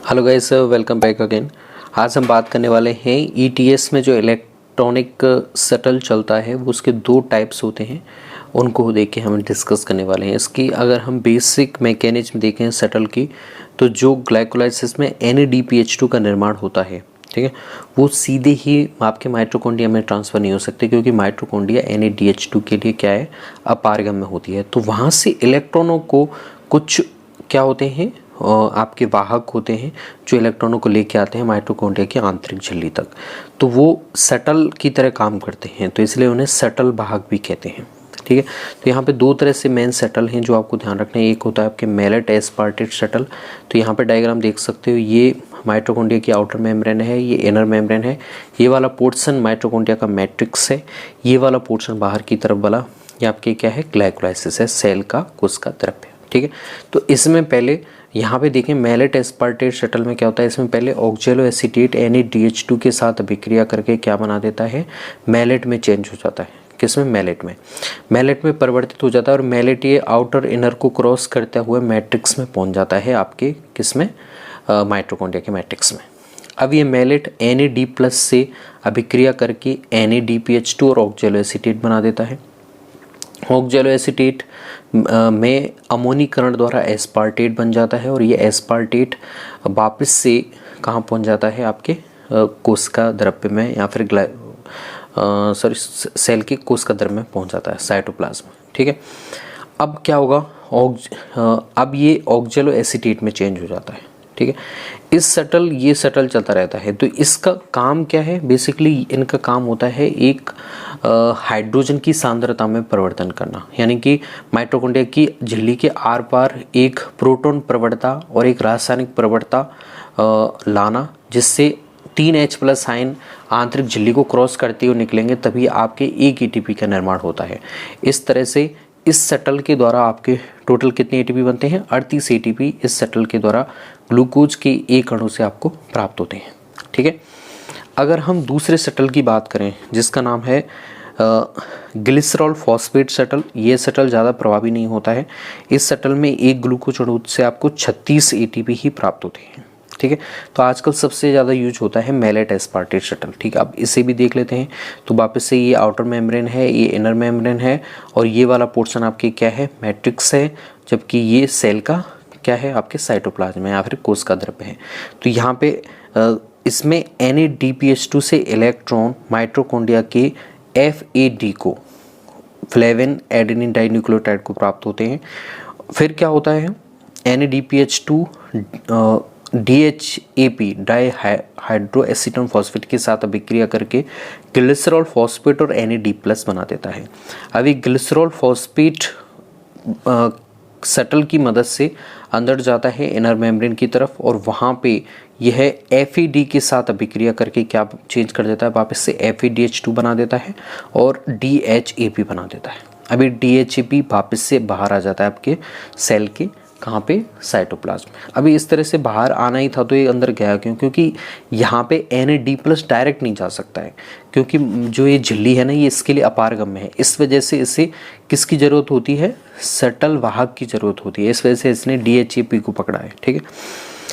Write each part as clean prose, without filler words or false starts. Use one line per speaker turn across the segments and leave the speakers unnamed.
Hello guys, welcome back again. आज हम बात करने वाले हैं ईटीएस में जो इलेक्ट्रॉनिक शटल चलता है वो उसके दो टाइप्स होते हैं, उनको देख के हम डिस्कस करने वाले हैं। इसकी अगर हम बेसिक मैकेनिज्म देखें शटल की, तो जो ग्लाइकोलाइसिस में NADPH2 का निर्माण होता है, ठीक है, वो सीधे ही आपके माइटोकॉन्ड्रिया में ट्रांसफ़र नहीं हो सकते, क्योंकि माइटोकॉन्ड्रिया NADH2 के लिए क्या है, अपारगम्य होती है। तो वहाँ से इलेक्ट्रॉनों को कुछ क्या होते हैं, आपके वाहक होते हैं जो इलेक्ट्रॉनों को लेके आते हैं माइटोकॉन्ड्रिया की आंतरिक झिल्ली तक। तो वो शटल की तरह काम करते हैं, तो इसलिए उन्हें शटल वाहक भी कहते हैं। ठीक है, तो यहाँ पे दो तरह से मेन शटल हैं जो आपको ध्यान रखना है। एक होता है आपके मेलेट एस्पार्टेट शटल। तो यहाँ पे डायग्राम देख सकते हो, ये माइटोकॉन्ड्रिया की आउटर मेम्ब्रेन है, ये इनर मेम्ब्रेन है। ये वाला पोर्शन माइटोकॉन्ड्रिया का मैट्रिक्स है, ये वाला पोर्शन बाहर की तरफ वाला ये आपके क्या है, ग्लाइकोलाइसिस है, सेल का कोश का द्रव्य। ठीक है, तो इसमें पहले यहाँ पे देखें मेलेट एस्पार्टेट शटल में क्या होता है, इसमें पहले ऑक्जेलो एसीटेट NADH2 के साथ अभिक्रिया करके क्या बना देता है, मेलेट में चेंज हो जाता है। किसमें, मेलेट में परिवर्तित हो जाता है। और मेलेट ये आउटर इनर को क्रॉस करते हुए मैट्रिक्स में पहुँच जाता है, आपके किसमें, माइटोकॉन्ड्रिया के मैट्रिक्स में। अब ये मेलेट NAD+ से अभिक्रिया करके NADPH2 और ऑक्जेलो एसीटेट बना देता है। ऑक्जेलो एसीटेट में अमोनीकरण द्वारा एस्पार्टेट बन जाता है, और ये एस्पार्टेट वापस से कहाँ पहुंच जाता है, आपके कोशिका द्रव्य में, या फिर सेल के कोशिका द्रव्य में पहुंच जाता है, साइटोप्लाज्म। ठीक है, अब क्या होगा, अब ये ऑक्जेलो एसीटेट में चेंज हो जाता है। ठीक है, ये शटल चलता रहता है। तो इसका काम क्या है, बेसिकली इनका काम होता है एक हाइड्रोजन की सांद्रता में परिवर्तन करना, यानी कि माइटोकॉन्ड्रिया की झिल्ली के आर पार एक प्रोटॉन प्रवणता और एक रासायनिक प्रवणता लाना, जिससे 3H+ आयन आंतरिक झिल्ली को क्रॉस करते हुए निकलेंगे, तभी आपके एक ATP का निर्माण होता है। इस तरह से इस शटल के द्वारा आपके टोटल कितने ATP बनते हैं, 38 ATP इस शटल के द्वारा ग्लूकोज के एक अणु से आपको प्राप्त होते हैं। ठीक है, अगर हम दूसरे शटल की बात करें जिसका नाम है ग्लिसरॉल फॉस्फेट शटल, ये शटल ज़्यादा प्रभावी नहीं होता है। इस शटल में एक ग्लूकोज अणु से आपको 36 ATP ही प्राप्त होते हैं। ठीक है, तो आजकल सबसे ज़्यादा यूज होता है मेलेट एस्पार्टेट शटल। ठीक है, अब इसे भी देख लेते हैं। तो वापस से ये आउटर मेम्ब्रेन है, ये इनर मेम्ब्रेन है, और ये वाला पोर्शन आपके क्या है, मैट्रिक्स है, जबकि ये सेल का क्या है, आपके साइटोप्लाज्म है या फिर कोश का द्रव्य है। तो यहाँ पे इसमें NADPH2 से इलेक्ट्रॉन माइटोकॉन्ड्रिया के FAD को, फ्लेविन एडेनिन डाइन्यूक्लियोटाइड को प्राप्त होते हैं। फिर क्या होता है, NADPH2 DHAP डाई हाइड्रोएसीटोन फॉस्फेट के साथ अभिक्रिया करके ग्लिसरॉल फॉस्फेट और NAD+ बना देता है। अभी ग्लिसरॉल फॉस्फेट शटल की मदद से अंदर जाता है इनर मेम्ब्रेन की तरफ, और वहाँ पे यह FAD के साथ अभिक्रिया करके क्या चेंज कर देता है, वापस से FADH2 बना देता है और DHAP बना देता है। अभी DHAP वापस से बाहर आ जाता है आपके सेल के, कहाँ पे, साइटोप्लाज्म। अभी इस तरह से बाहर आना ही था, तो ये अंदर गया क्यों, क्योंकि यहाँ पे NAD+ डायरेक्ट नहीं जा सकता है, क्योंकि जो ये झिल्ली है ना, ये इसके लिए अपारगम्य है। इस वजह से इसे किसकी ज़रूरत होती है, शटल वाहक की ज़रूरत होती है। इस वजह से इसने DHAP को पकड़ा है। ठीक है,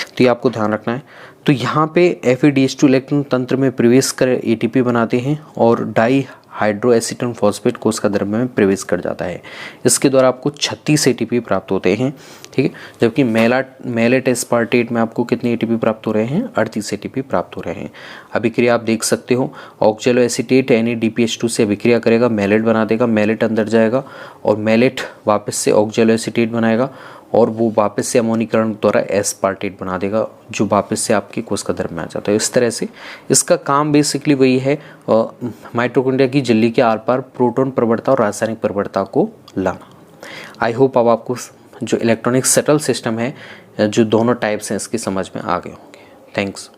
तो ये आपको ध्यान रखना है। तो यहाँ पे FADH2 इलेक्ट्रॉन तंत्र में प्रवेश कर ATP बनाते हैं, और डाई हाइड्रोएसीटोन फॉस्फेट कोश का द्रव्य में प्रवेश कर जाता है। इसके द्वारा आपको 36 ATP प्राप्त होते हैं। ठीक है, जबकि मेलेट एस्पार्टेट में आपको कितने ATP प्राप्त हो रहे हैं, 38 ATP प्राप्त हो रहे हैं। अभिक्रिया आप देख सकते हो, ऑक्जेलो एसीटेट NADPH2 से अभिक्रिया करेगा, मेलेट बना देगा, मेलेट अंदर जाएगा, और मेलेट वापस से ऑक्जेलो एसीटेट बनाएगा, और वो वापस से अमोनीकरण द्वारा एस्पार्टेट बना देगा, जो वापस से आपके कोशिका द्रव्य में आ जाता है। इस तरह से इसका काम बेसिकली वही है, माइटोकॉन्ड्रिया की झिल्ली के आर पार प्रोटॉन प्रवणता और रासायनिक प्रवणता को लाना। आई होप अब आपको जो इलेक्ट्रॉनिक शटल सिस्टम है, जो दोनों टाइप्स हैं, इसकी समझ में आ गए होंगे। थैंक्स।